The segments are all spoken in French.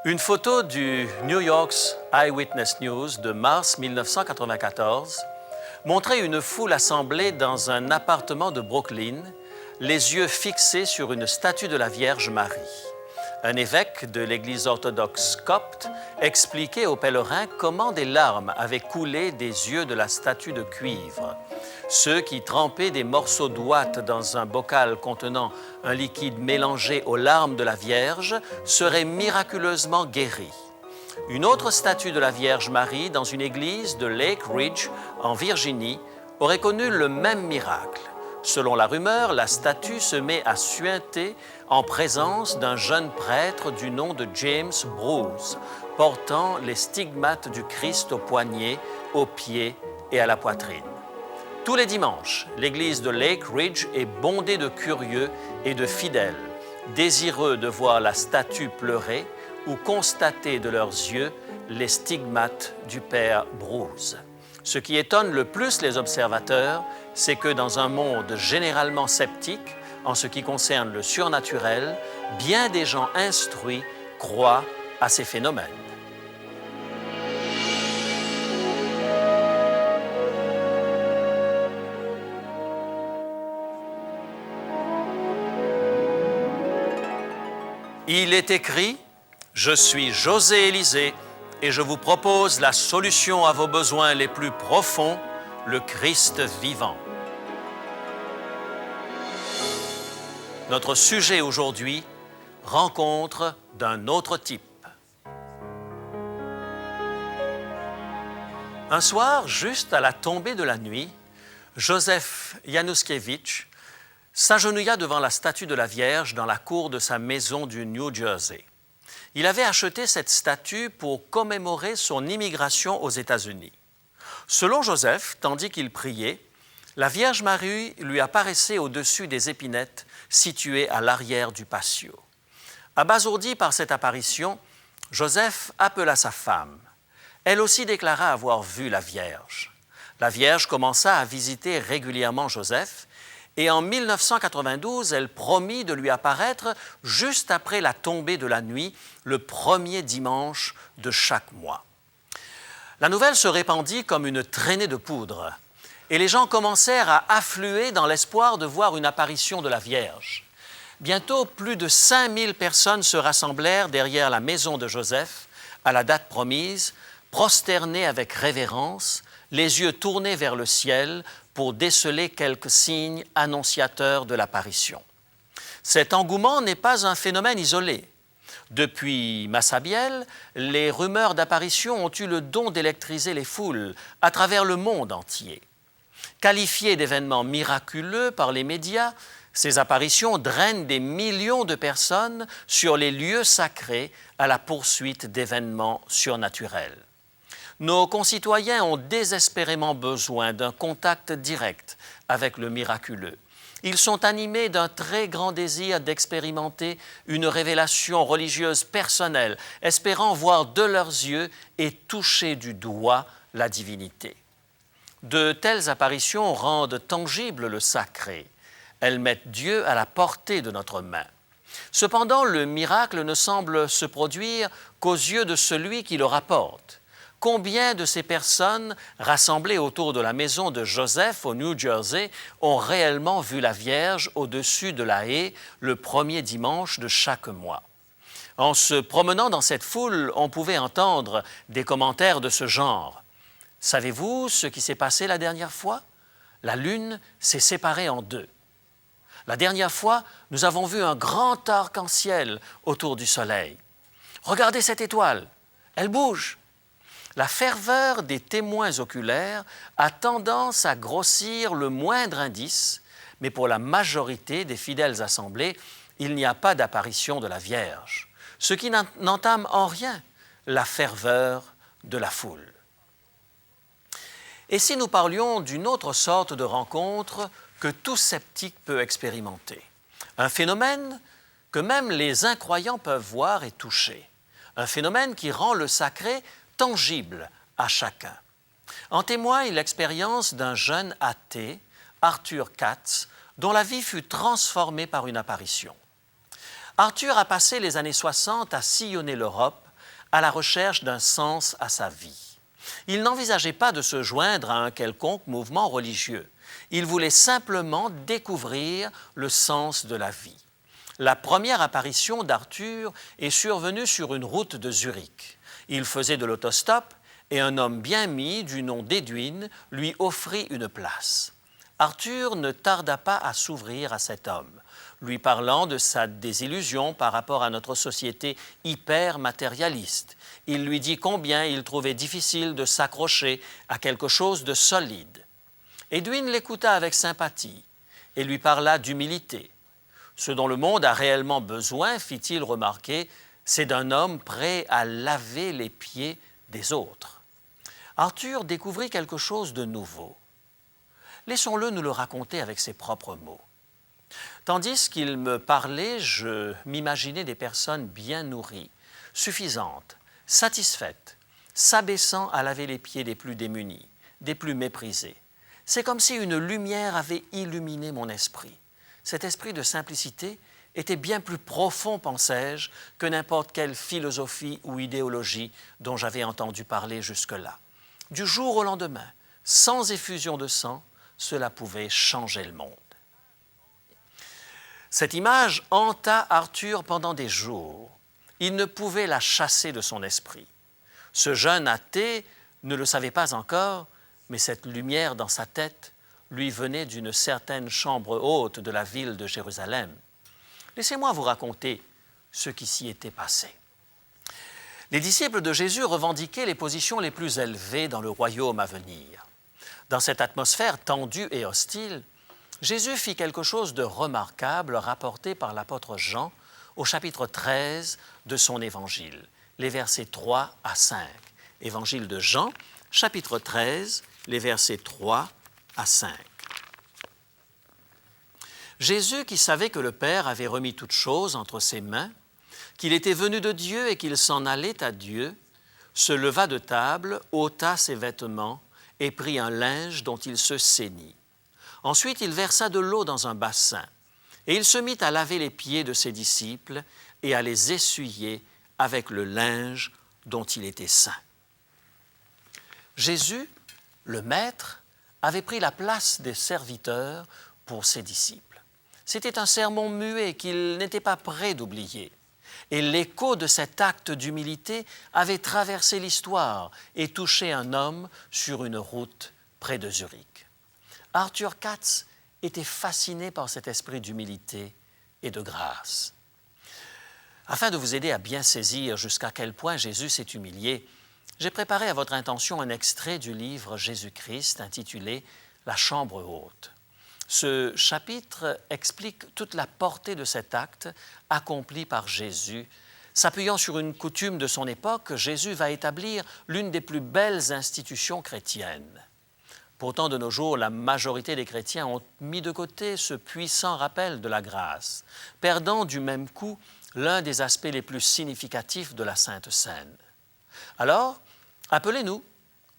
Une photo du New York's Eyewitness News de mars 1994 montrait une foule assemblée dans un appartement de Brooklyn, les yeux fixés sur une statue de la Vierge Marie. Un évêque de l'Église orthodoxe copte expliquait aux pèlerins comment des larmes avaient coulé des yeux de la statue de cuivre. Ceux qui trempaient des morceaux d'ouate dans un bocal contenant un liquide mélangé aux larmes de la Vierge seraient miraculeusement guéris. Une autre statue de la Vierge Marie dans une église de Lake Ridge, en Virginie, aurait connu le même miracle. Selon la rumeur, la statue se met à suinter en présence d'un jeune prêtre du nom de James Bruce, portant les stigmates du Christ aux poignets, aux pieds et à la poitrine. Tous les dimanches, l'église de Lake Ridge est bondée de curieux et de fidèles, désireux de voir la statue pleurer ou constater de leurs yeux les stigmates du père Bruce. Ce qui étonne le plus les observateurs, c'est que dans un monde généralement sceptique en ce qui concerne le surnaturel, bien des gens instruits croient à ces phénomènes. Il est écrit « Je suis José Élysée et je vous propose la solution à vos besoins les plus profonds, le Christ vivant. » Notre sujet aujourd'hui, rencontre d'un autre type. Un soir, juste à la tombée de la nuit, Joseph Januszkiewicz s'agenouilla devant la statue de la Vierge dans la cour de sa maison du New Jersey. Il avait acheté cette statue pour commémorer son immigration aux États-Unis. Selon Joseph, tandis qu'il priait, la Vierge Marie lui apparaissait au-dessus des épinettes situées à l'arrière du patio. Abasourdi par cette apparition, Joseph appela sa femme. Elle aussi déclara avoir vu la Vierge. La Vierge commença à visiter régulièrement Joseph et en 1992, elle promit de lui apparaître juste après la tombée de la nuit, le premier dimanche de chaque mois. La nouvelle se répandit comme une traînée de poudre et les gens commencèrent à affluer dans l'espoir de voir une apparition de la Vierge. Bientôt, plus de 5000 personnes se rassemblèrent derrière la maison de Joseph à la date promise, prosternées avec révérence, les yeux tournés vers le ciel pour déceler quelques signes annonciateurs de l'apparition. Cet engouement n'est pas un phénomène isolé. Depuis Massabielle, les rumeurs d'apparition ont eu le don d'électriser les foules à travers le monde entier. Qualifiées d'événements miraculeux par les médias, ces apparitions drainent des millions de personnes sur les lieux sacrés à la poursuite d'événements surnaturels. Nos concitoyens ont désespérément besoin d'un contact direct avec le miraculeux. Ils sont animés d'un très grand désir d'expérimenter une révélation religieuse personnelle, espérant voir de leurs yeux et toucher du doigt la divinité. De telles apparitions rendent tangible le sacré. Elles mettent Dieu à la portée de notre main. Cependant, le miracle ne semble se produire qu'aux yeux de celui qui le rapporte. Combien de ces personnes rassemblées autour de la maison de Joseph au New Jersey ont réellement vu la Vierge au-dessus de la haie le premier dimanche de chaque mois? En se promenant dans cette foule, on pouvait entendre des commentaires de ce genre. « Savez-vous ce qui s'est passé la dernière fois? La lune s'est séparée en deux. La dernière fois, nous avons vu un grand arc-en-ciel autour du soleil. Regardez cette étoile, elle bouge. » La ferveur des témoins oculaires a tendance à grossir le moindre indice, mais pour la majorité des fidèles assemblés, il n'y a pas d'apparition de la Vierge, ce qui n'entame en rien la ferveur de la foule. Et si nous parlions d'une autre sorte de rencontre que tout sceptique peut expérimenter, un phénomène que même les incroyants peuvent voir et toucher, un phénomène qui rend le sacré tangible à chacun. En témoigne l'expérience d'un jeune athée, Arthur Katz, dont la vie fut transformée par une apparition. Arthur a passé les années 60 à sillonner l'Europe à la recherche d'un sens à sa vie. Il n'envisageait pas de se joindre à un quelconque mouvement religieux. Il voulait simplement découvrir le sens de la vie. La première apparition d'Arthur est survenue sur une route de Zurich. Il faisait de l'autostop et un homme bien mis du nom d'Edwin lui offrit une place. Arthur ne tarda pas à s'ouvrir à cet homme, lui parlant de sa désillusion par rapport à notre société hyper matérialiste. Il lui dit combien il trouvait difficile de s'accrocher à quelque chose de solide. Edwin l'écouta avec sympathie et lui parla d'humilité. Ce dont le monde a réellement besoin, fit-il remarquer, c'est d'un homme prêt à laver les pieds des autres. Arthur découvrit quelque chose de nouveau. Laissons-le nous le raconter avec ses propres mots. Tandis qu'il me parlait, je m'imaginais des personnes bien nourries, suffisantes, satisfaites, s'abaissant à laver les pieds des plus démunis, des plus méprisés. C'est comme si une lumière avait illuminé mon esprit. Cet esprit de simplicité était bien plus profond, pensais-je, que n'importe quelle philosophie ou idéologie dont j'avais entendu parler jusque-là. Du jour au lendemain, sans effusion de sang, cela pouvait changer le monde. Cette image hanta Arthur pendant des jours. Il ne pouvait la chasser de son esprit. Ce jeune athée ne le savait pas encore, mais cette lumière dans sa tête lui venait d'une certaine chambre haute de la ville de Jérusalem. Laissez-moi vous raconter ce qui s'y était passé. Les disciples de Jésus revendiquaient les positions les plus élevées dans le royaume à venir. Dans cette atmosphère tendue et hostile, Jésus fit quelque chose de remarquable rapporté par l'apôtre Jean au chapitre 13 de son évangile, les versets 3 à 5. Évangile de Jean, chapitre 13, les versets 3 à 5. Jésus, qui savait que le Père avait remis toutes choses entre ses mains, qu'il était venu de Dieu et qu'il s'en allait à Dieu, se leva de table, ôta ses vêtements et prit un linge dont il se ceignit. Ensuite, il versa de l'eau dans un bassin et il se mit à laver les pieds de ses disciples et à les essuyer avec le linge dont il était ceint. Jésus, le Maître, avait pris la place des serviteurs pour ses disciples. C'était un sermon muet qu'il n'était pas prêt d'oublier. Et l'écho de cet acte d'humilité avait traversé l'histoire et touché un homme sur une route près de Zurich. Arthur Katz était fasciné par cet esprit d'humilité et de grâce. Afin de vous aider à bien saisir jusqu'à quel point Jésus s'est humilié, j'ai préparé à votre intention un extrait du livre Jésus-Christ intitulé « La chambre haute ». Ce chapitre explique toute la portée de cet acte accompli par Jésus. S'appuyant sur une coutume de son époque, Jésus va établir l'une des plus belles institutions chrétiennes. Pourtant, de nos jours, la majorité des chrétiens ont mis de côté ce puissant rappel de la grâce, perdant du même coup l'un des aspects les plus significatifs de la Sainte Seine. Alors, appelez-nous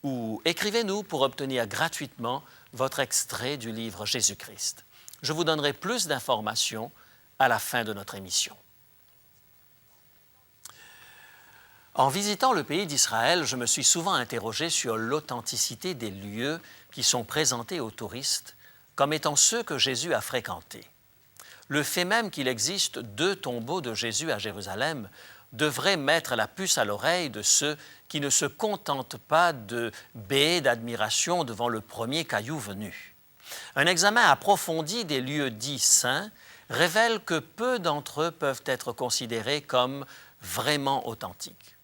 ou écrivez-nous pour obtenir gratuitement votre extrait du livre Jésus-Christ. Je vous donnerai plus d'informations à la fin de notre émission. En visitant le pays d'Israël, je me suis souvent interrogé sur l'authenticité des lieux qui sont présentés aux touristes comme étant ceux que Jésus a fréquentés. Le fait même qu'il existe 2 tombeaux de Jésus à Jérusalem devrait mettre la puce à l'oreille de ceux qui ne se contentent pas de béer d'admiration devant le premier caillou venu. Un examen approfondi des lieux dits saints révèle que peu d'entre eux peuvent être considérés comme vraiment authentiques.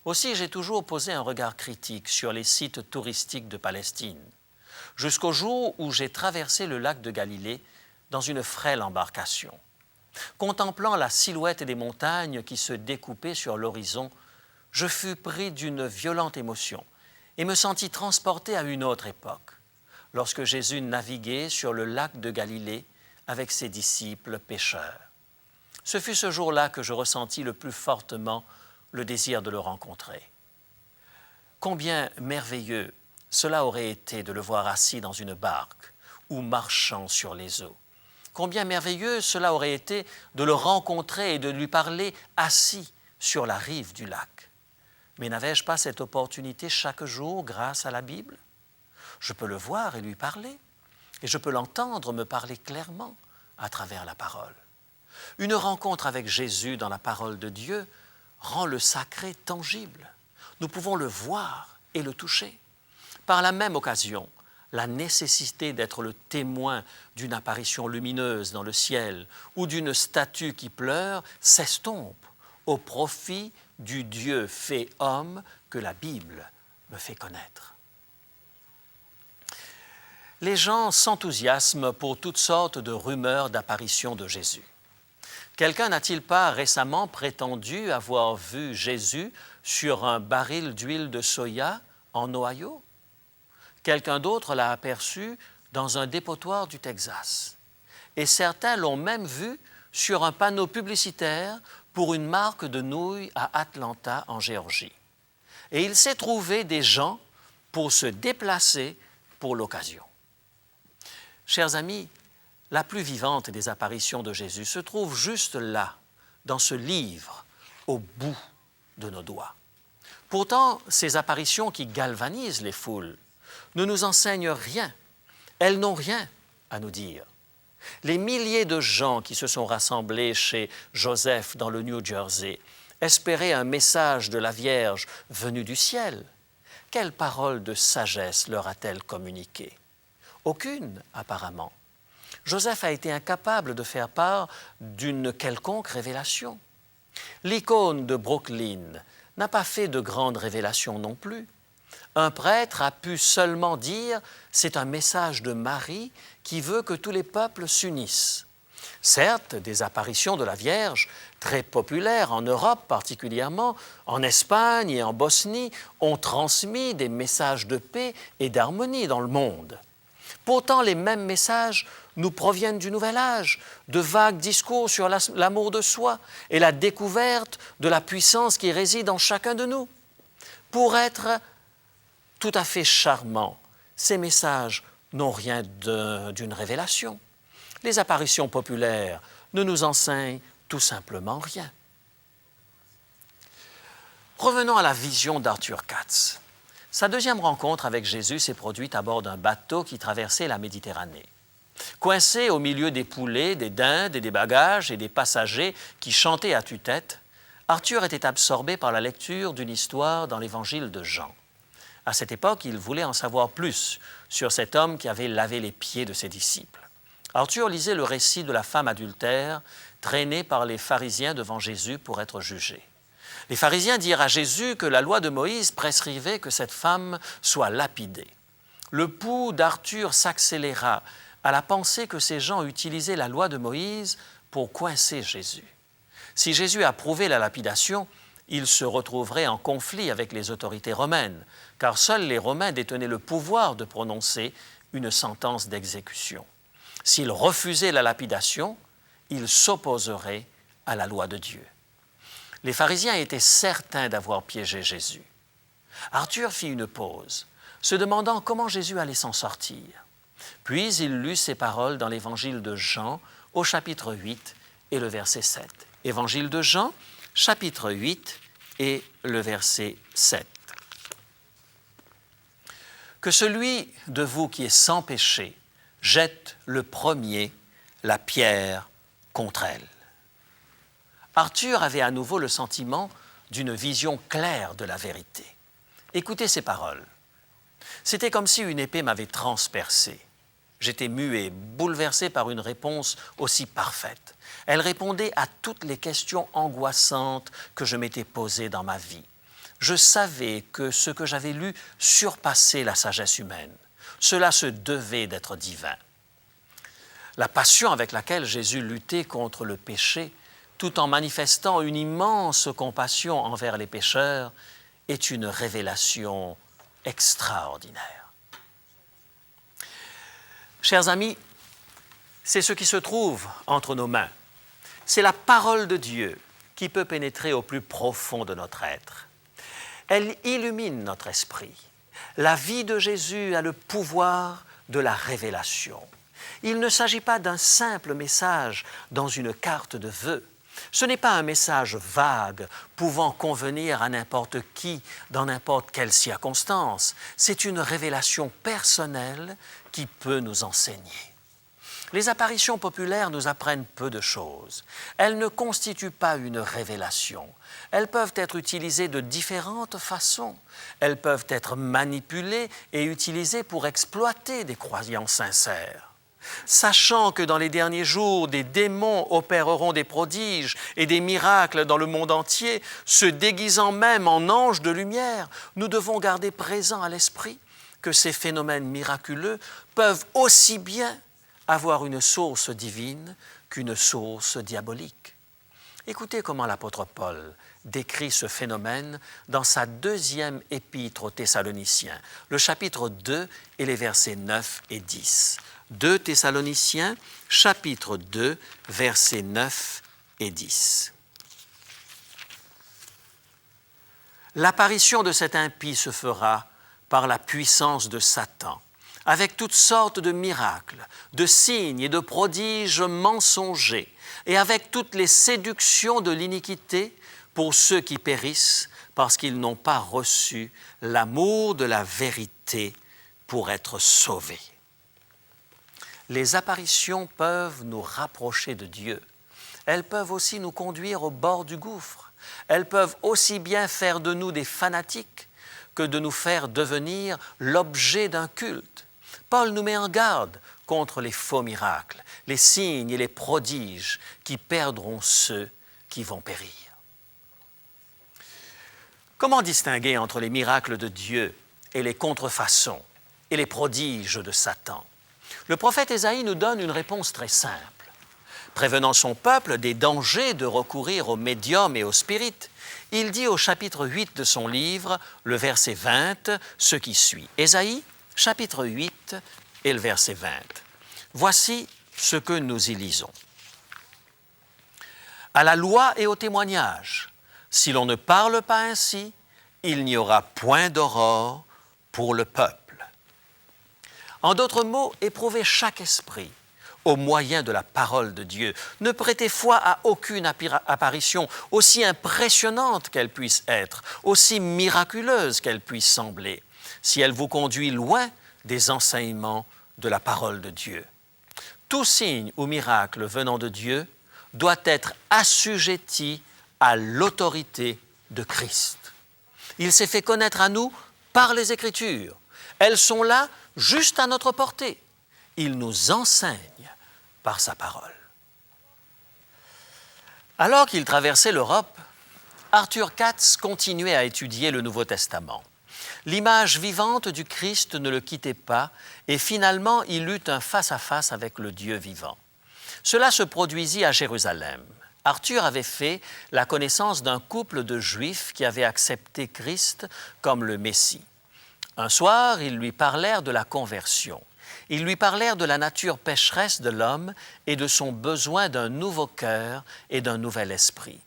Aussi, j'ai toujours posé un regard critique sur les sites touristiques de Palestine, jusqu'au jour où j'ai traversé le lac de Galilée dans une frêle embarcation. Contemplant la silhouette des montagnes qui se découpaient sur l'horizon, je fus pris d'une violente émotion et me sentis transporté à une autre époque, lorsque Jésus naviguait sur le lac de Galilée avec ses disciples pêcheurs. Ce fut ce jour-là que je ressentis le plus fortement le désir de le rencontrer. Combien merveilleux cela aurait été de le voir assis dans une barque ou marchant sur les eaux. Combien merveilleux cela aurait été de le rencontrer et de lui parler assis sur la rive du lac. Mais n'avais-je pas cette opportunité chaque jour grâce à la Bible? Je peux le voir et lui parler, et je peux l'entendre me parler clairement à travers la parole. Une rencontre avec Jésus dans la parole de Dieu rend le sacré tangible. Nous pouvons le voir et le toucher. Par la même occasion, la nécessité d'être le témoin d'une apparition lumineuse dans le ciel ou d'une statue qui pleure s'estompe au profit du Dieu fait homme que la Bible me fait connaître. Les gens s'enthousiasment pour toutes sortes de rumeurs d'apparition de Jésus. Quelqu'un n'a-t-il pas récemment prétendu avoir vu Jésus sur un baril d'huile de soya en Ohio? Quelqu'un d'autre l'a aperçu dans un dépotoir du Texas. Et certains l'ont même vu sur un panneau publicitaire pour une marque de nouilles à Atlanta, en Géorgie. Et il s'est trouvé des gens pour se déplacer pour l'occasion. Chers amis, la plus vivante des apparitions de Jésus se trouve juste là, dans ce livre, au bout de nos doigts. Pourtant, ces apparitions qui galvanisent les foules ne nous enseignent rien. Elles n'ont rien à nous dire. Les milliers de gens qui se sont rassemblés chez Joseph dans le New Jersey espéraient un message de la Vierge venue du ciel. Quelle parole de sagesse leur a-t-elle communiqué? Aucune, apparemment. Joseph a été incapable de faire part d'une quelconque révélation. L'icône de Brooklyn n'a pas fait de grandes révélations non plus. Un prêtre a pu seulement dire « c'est un message de Marie qui veut que tous les peuples s'unissent ». Certes, des apparitions de la Vierge, très populaires en Europe particulièrement, en Espagne et en Bosnie, ont transmis des messages de paix et d'harmonie dans le monde. Pourtant, les mêmes messages nous proviennent du Nouvel Âge, de vagues discours sur l'amour de soi et la découverte de la puissance qui réside en chacun de nous. Pour être tout à fait charmants, ces messages n'ont rien d'une révélation. Les apparitions populaires ne nous enseignent tout simplement rien. Revenons à la vision d'Arthur Katz. Sa deuxième rencontre avec Jésus s'est produite à bord d'un bateau qui traversait la Méditerranée. Coincé au milieu des poulets, des dindes et des bagages et des passagers qui chantaient à tue-tête, Arthur était absorbé par la lecture d'une histoire dans l'Évangile de Jean. À cette époque, il voulait en savoir plus sur cet homme qui avait lavé les pieds de ses disciples. Arthur lisait le récit de la femme adultère traînée par les pharisiens devant Jésus pour être jugée. Les pharisiens dirent à Jésus que la loi de Moïse prescrivait que cette femme soit lapidée. Le pouls d'Arthur s'accéléra à la pensée que ces gens utilisaient la loi de Moïse pour coincer Jésus. Si Jésus approuvait la lapidation, il se retrouverait en conflit avec les autorités romaines, car seuls les Romains détenaient le pouvoir de prononcer une sentence d'exécution. S'il refusait la lapidation, il s'opposerait à la loi de Dieu. Les pharisiens étaient certains d'avoir piégé Jésus. Arthur fit une pause, se demandant comment Jésus allait s'en sortir. Puis il lut ces paroles dans l'Évangile de Jean, au chapitre 8 et le verset 7. Évangile de Jean, chapitre 8 et le verset 7. Que celui de vous qui est sans péché jette le premier la pierre contre elle. Arthur avait à nouveau le sentiment d'une vision claire de la vérité. Écoutez ces paroles. C'était comme si une épée m'avait transpercé. J'étais muet, bouleversé par une réponse aussi parfaite. Elle répondait à toutes les questions angoissantes que je m'étais posées dans ma vie. Je savais que ce que j'avais lu surpassait la sagesse humaine. Cela se devait d'être divin. La passion avec laquelle Jésus luttait contre le péché, tout en manifestant une immense compassion envers les pécheurs, est une révélation extraordinaire. Chers amis, c'est ce qui se trouve entre nos mains. C'est la parole de Dieu qui peut pénétrer au plus profond de notre être. Elle illumine notre esprit. La vie de Jésus a le pouvoir de la révélation. Il ne s'agit pas d'un simple message dans une carte de vœux. Ce n'est pas un message vague pouvant convenir à n'importe qui dans n'importe quelle circonstance. C'est une révélation personnelle qui peut nous enseigner. Les apparitions populaires nous apprennent peu de choses. Elles ne constituent pas une révélation. Elles peuvent être utilisées de différentes façons. Elles peuvent être manipulées et utilisées pour exploiter des croyants sincères. Sachant que dans les derniers jours, des démons opéreront des prodiges et des miracles dans le monde entier, se déguisant même en anges de lumière, nous devons garder présent à l'esprit que ces phénomènes miraculeux peuvent aussi bien avoir une source divine qu'une source diabolique. Écoutez comment l'apôtre Paul décrit ce phénomène dans sa deuxième épître aux Thessaloniciens, le chapitre 2 et les versets 9 et 10. 2 Thessaloniciens, chapitre 2, versets 9 et 10. L'apparition de cet impie se fera par la puissance de Satan, avec toutes sortes de miracles, de signes et de prodiges mensongers, et avec toutes les séductions de l'iniquité pour ceux qui périssent parce qu'ils n'ont pas reçu l'amour de la vérité pour être sauvés. Les apparitions peuvent nous rapprocher de Dieu. Elles peuvent aussi nous conduire au bord du gouffre. Elles peuvent aussi bien faire de nous des fanatiques que de nous faire devenir l'objet d'un culte. Paul nous met en garde contre les faux miracles, les signes et les prodiges qui perdront ceux qui vont périr. Comment distinguer entre les miracles de Dieu et les contrefaçons et les prodiges de Satan? Le prophète Ésaïe nous donne une réponse très simple. Prévenant son peuple des dangers de recourir aux médiums et aux spirites, il dit au chapitre 8 de son livre, le verset 20, ce qui suit. Ésaïe, chapitre 8 et le verset 20. Voici ce que nous y lisons. À la loi et au témoignage, si l'on ne parle pas ainsi, il n'y aura point d'aurore pour le peuple. En d'autres mots, éprouvez chaque esprit au moyen de la parole de Dieu. Ne prêtez foi à aucune apparition, aussi impressionnante qu'elle puisse être, aussi miraculeuse qu'elle puisse sembler, si elle vous conduit loin des enseignements de la parole de Dieu. Tout signe ou miracle venant de Dieu doit être assujetti à l'autorité de Christ. Il s'est fait connaître à nous par les Écritures. Elles sont là juste à notre portée. Il nous enseigne par sa parole. Alors qu'il traversait l'Europe, Arthur Katz continuait à étudier le Nouveau Testament. L'image vivante du Christ ne le quittait pas et finalement il eut un face-à-face avec le Dieu vivant. Cela se produisit à Jérusalem. Arthur avait fait la connaissance d'un couple de Juifs qui avaient accepté Christ comme le Messie. Un soir, ils lui parlèrent de la conversion. Ils lui parlèrent de la nature pécheresse de l'homme et de son besoin d'un nouveau cœur et d'un nouvel esprit.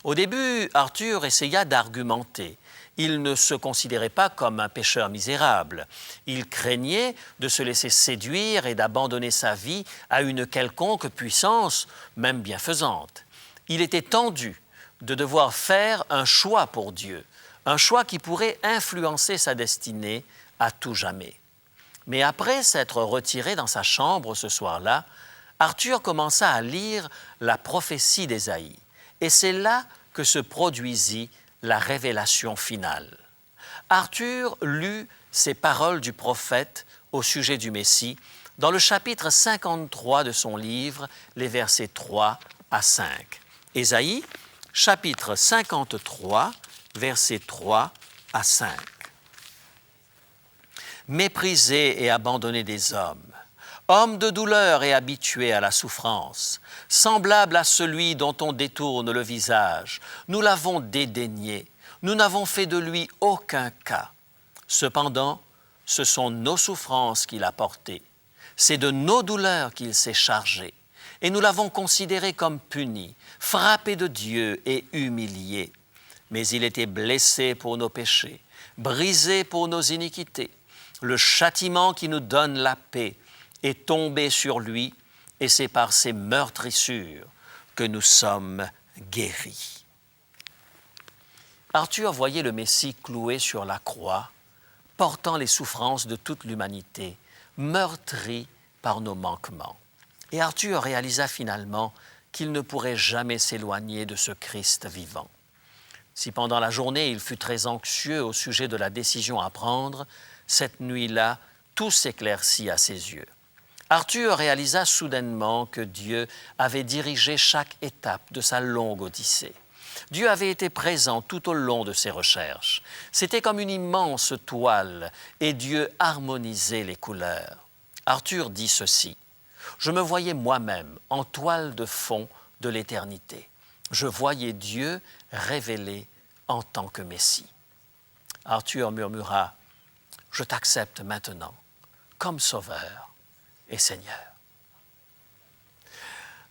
Au début, Arthur essaya d'argumenter. Il ne se considérait pas comme un pécheur misérable. Il craignait de se laisser séduire et d'abandonner sa vie à une quelconque puissance, même bienfaisante. Il était tendu de devoir faire un choix pour Dieu, un choix qui pourrait influencer sa destinée à tout jamais. Mais après s'être retiré dans sa chambre ce soir-là, Arthur commença à lire la prophétie d'Ésaïe. Et c'est là que se produisit la révélation finale. Arthur lut ces paroles du prophète au sujet du Messie dans le chapitre 53 de son livre, les versets 3 à 5. Ésaïe, chapitre 53, versets 3 à 5. Méprisé et abandonné des hommes, homme de douleur et habitué à la souffrance, semblable à celui dont on détourne le visage, nous l'avons dédaigné, nous n'avons fait de lui aucun cas. Cependant, ce sont nos souffrances qu'il a portées, c'est de nos douleurs qu'il s'est chargé, et nous l'avons considéré comme puni, frappé de Dieu et humilié. Mais il était blessé pour nos péchés, brisé pour nos iniquités. Le châtiment qui nous donne la paix est tombé sur lui, et c'est par ses meurtrissures que nous sommes guéri. Arthur voyait le Messie cloué sur la croix, portant les souffrances de toute l'humanité, meurtri par nos manquements. Et Arthur réalisa finalement qu'il ne pourrait jamais s'éloigner de ce Christ vivant. Si pendant la journée il fut très anxieux au sujet de la décision à prendre, cette nuit-là, tout s'éclaircit à ses yeux. Arthur réalisa soudainement que Dieu avait dirigé chaque étape de sa longue odyssée. Dieu avait été présent tout au long de ses recherches. C'était comme une immense toile et Dieu harmonisait les couleurs. Arthur dit ceci: « Je me voyais moi-même en toile de fond de l'éternité. Je voyais Dieu révélé en tant que Messie. » Arthur murmura: « Je t'accepte maintenant comme Sauveur et Seigneur. »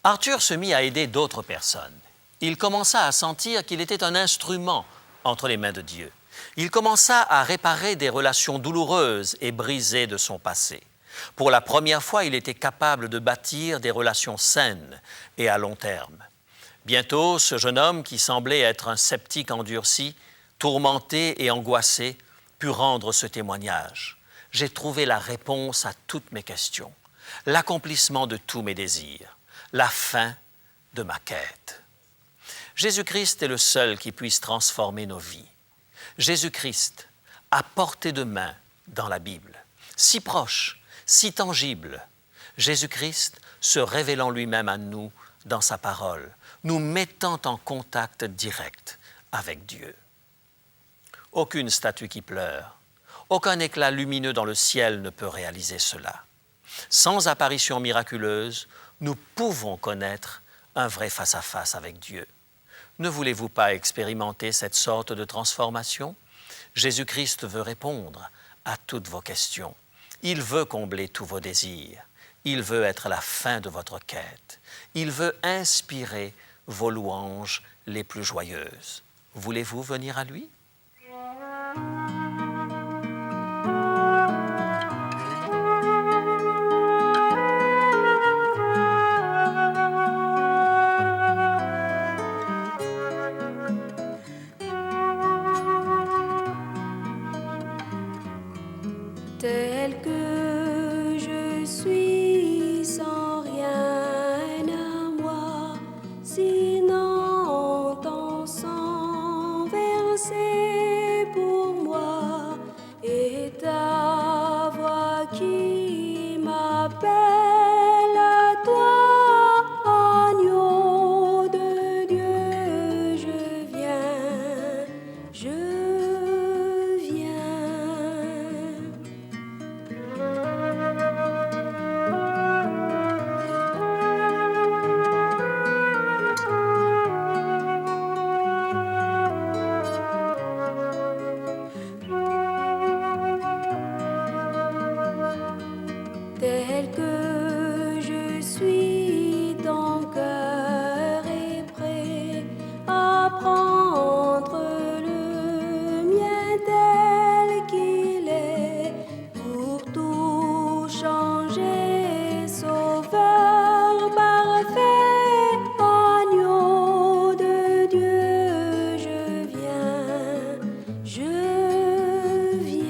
Arthur se mit à aider d'autres personnes. Il commença à sentir qu'il était un instrument entre les mains de Dieu. Il commença à réparer des relations douloureuses et brisées de son passé. Pour la première fois, il était capable de bâtir des relations saines et à long terme. Bientôt, ce jeune homme, qui semblait être un sceptique endurci, tourmenté et angoissé, put rendre ce témoignage. « J'ai trouvé la réponse à toutes mes questions, l'accomplissement de tous mes désirs, la fin de ma quête. » Jésus-Christ est le seul qui puisse transformer nos vies. Jésus-Christ, à portée de main dans la Bible, si proche, si tangible. Jésus-Christ se révélant lui-même à nous dans sa parole, nous mettant en contact direct avec Dieu. Aucune statue qui pleure, aucun éclat lumineux dans le ciel ne peut réaliser cela. Sans apparition miraculeuse, nous pouvons connaître un vrai face-à-face avec Dieu. Ne voulez-vous pas expérimenter cette sorte de transformation? Jésus-Christ veut répondre à toutes vos questions. Il veut combler tous vos désirs. Il veut être la fin de votre quête. Il veut inspirer vos louanges les plus joyeuses. Voulez-vous venir à lui? Tel que je suis, sans rien à moi, sinon ton sang versé pour moi, et ta voix qui m'appelle à toi, agneau de Dieu, je viens, je viens. Tel que je suis, ton cœur est prêt à prendre le mien tel qu'il est, pour tout changer, Sauveur parfait, agneau de Dieu, je viens, je viens.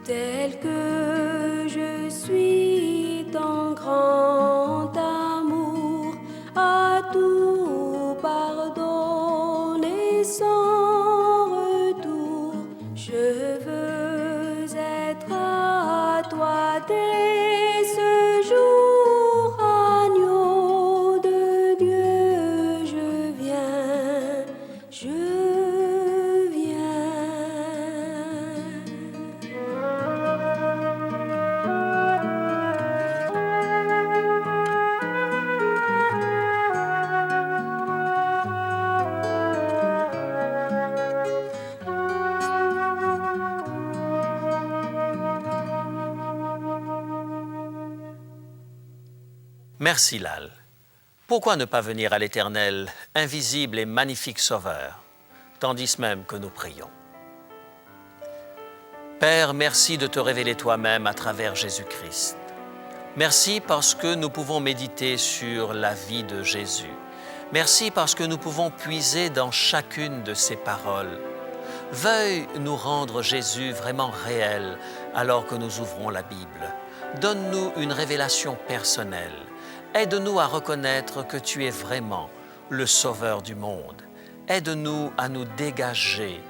Tel que je suis, ton grand amour a tout pardonné sans retour. Je veux être à toi dès ce jour, agneau de Dieu, je viens, je viens. Merci Lal. Pourquoi ne pas venir à l'Éternel, invisible et magnifique Sauveur, tandis même que nous prions? Père, merci de te révéler toi-même à travers Jésus-Christ. Merci parce que nous pouvons méditer sur la vie de Jésus. Merci parce que nous pouvons puiser dans chacune de ses paroles. Veuille nous rendre Jésus vraiment réel alors que nous ouvrons la Bible. Donne-nous une révélation personnelle. Aide-nous à reconnaître que tu es vraiment le Sauveur du monde. Aide-nous à nous dégager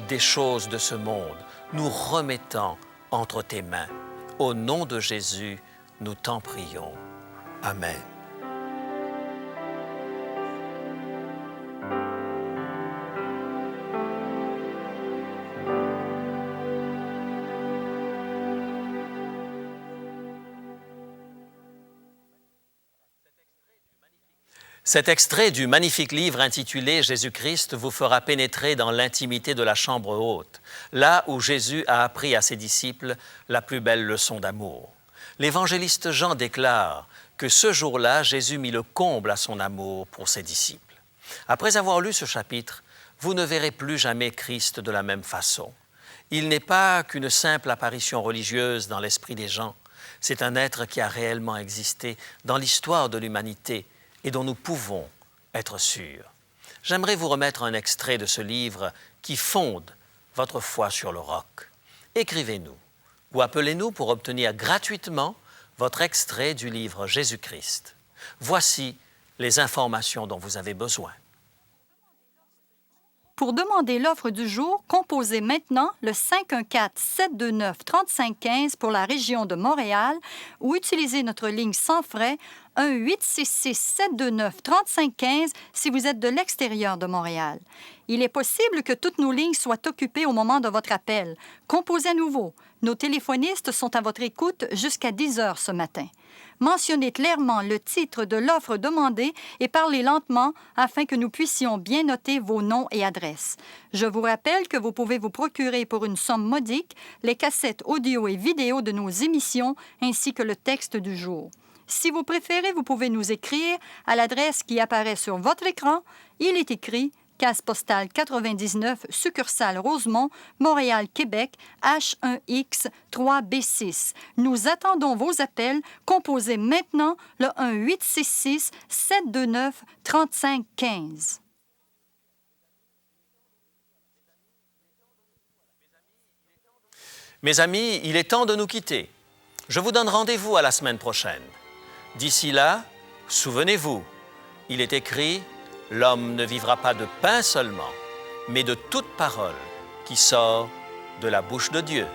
des choses de ce monde, nous remettant entre tes mains. Au nom de Jésus, nous t'en prions. Amen. Cet extrait du magnifique livre intitulé « Jésus-Christ vous fera pénétrer dans l'intimité de la chambre haute », là où Jésus a appris à ses disciples la plus belle leçon d'amour. L'évangéliste Jean déclare que ce jour-là, Jésus mit le comble à son amour pour ses disciples. Après avoir lu ce chapitre, vous ne verrez plus jamais Christ de la même façon. Il n'est pas qu'une simple apparition religieuse dans l'esprit des gens. C'est un être qui a réellement existé dans l'histoire de l'humanité et dont nous pouvons être sûrs. J'aimerais vous remettre un extrait de ce livre qui fonde votre foi sur le roc. Écrivez-nous ou appelez-nous pour obtenir gratuitement votre extrait du livre Jésus-Christ. Voici les informations dont vous avez besoin. Pour demander l'offre du jour, composez maintenant le 514-729-3515 pour la région de Montréal ou utilisez notre ligne sans frais 1-866-729-3515 si vous êtes de l'extérieur de Montréal. Il est possible que toutes nos lignes soient occupées au moment de votre appel. Composez à nouveau. Nos téléphonistes sont à votre écoute jusqu'à 10 heures ce matin. Mentionnez clairement le titre de l'offre demandée et parlez lentement afin que nous puissions bien noter vos noms et adresses. Je vous rappelle que vous pouvez vous procurer pour une somme modique les cassettes audio et vidéo de nos émissions ainsi que le texte du jour. Si vous préférez, vous pouvez nous écrire à l'adresse qui apparaît sur votre écran. Il est écrit Case postale 99, succursale Rosemont, Montréal, Québec, H1X 3B6. Nous attendons vos appels. Composez maintenant le 1-866-729-3515. Mes amis, il est temps de nous quitter. Je vous donne rendez-vous à la semaine prochaine. D'ici là, souvenez-vous, il est écrit « L'homme ne vivra pas de pain seulement, mais de toute parole qui sort de la bouche de Dieu. »